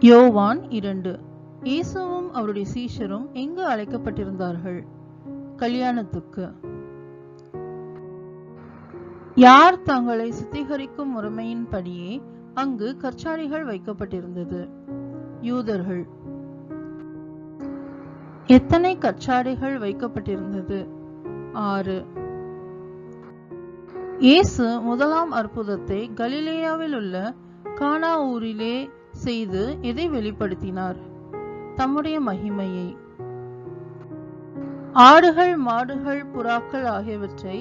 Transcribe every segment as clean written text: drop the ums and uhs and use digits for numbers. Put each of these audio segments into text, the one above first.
யோவான் 2. இயேசுவும் அவருடைய சீஷரும் எங்கு அழைக்கப்பட்டிருந்தார்கள்? கல்யாணத்துக்கு. யார் தங்களை சுத்திகரிக்கும் முறைமையின்படியே அங்கு கற்சாடிகள் வைக்கப்பட்டிருந்தது? யூதர்கள். எத்தனை கற்சாடிகள் வைக்கப்பட்டிருந்தது? 6. இயேசு முதலாம் அற்புதத்தை கலிலேயாவில் உள்ள கானா ஊரிலே செய்து எதை வெளிப்படுத்தினார்? தம்முடைய மகிமையை. ஆடுகள், மாடுகள், புறாக்கள் ஆகியவற்றை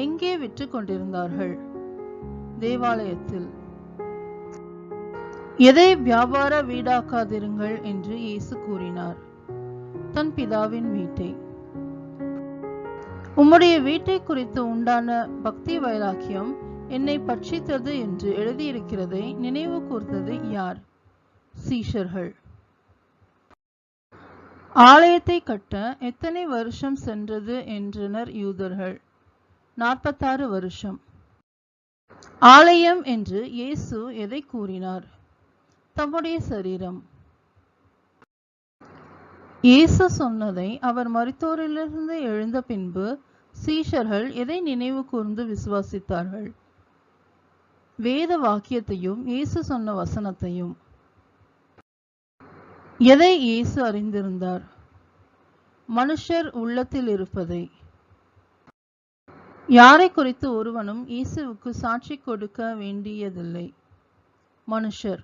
எங்கே விற்று கொண்டிருந்தார்கள்? தேவாலயத்தில். எதை வியாபார வீடாக்காதிருங்கள் என்று இயேசு கூறினார்? தன் பிதாவின் வீட்டை. உம்முடைய வீட்டை குறித்து உண்டான பக்தி வைராக்கியம் என்னை பட்சித்தது என்று எழுதியிருக்கிறதை நினைவு கூர்ந்தது யார்? சீஷர்கள். ஆலயத்தை கட்ட எத்தனை வருஷம் சென்றது என்றனர் யூதர்கள்? 46 வருஷம். ஆலயம் என்று இயேசு எதை கூறினார்? தம்முடைய சரீரம். இயேசு சொன்னதை அவர் மரித்தோரிலிருந்து எழுந்த பின்பு சீஷர்கள் எதை நினைவு கூர்ந்து விசுவாசித்தார்கள்? வேத வாக்கியத்தையும் இயேசு சொன்ன வசனத்தையும். எதை இயேசு அறிந்திருந்தார்? மனுஷர் உள்ளத்தில் இருப்பதை. யாரை குறித்து ஒருவனும் இயேசுவுக்கு சாட்சி கொடுக்க வேண்டியதில்லை. மனுஷர்.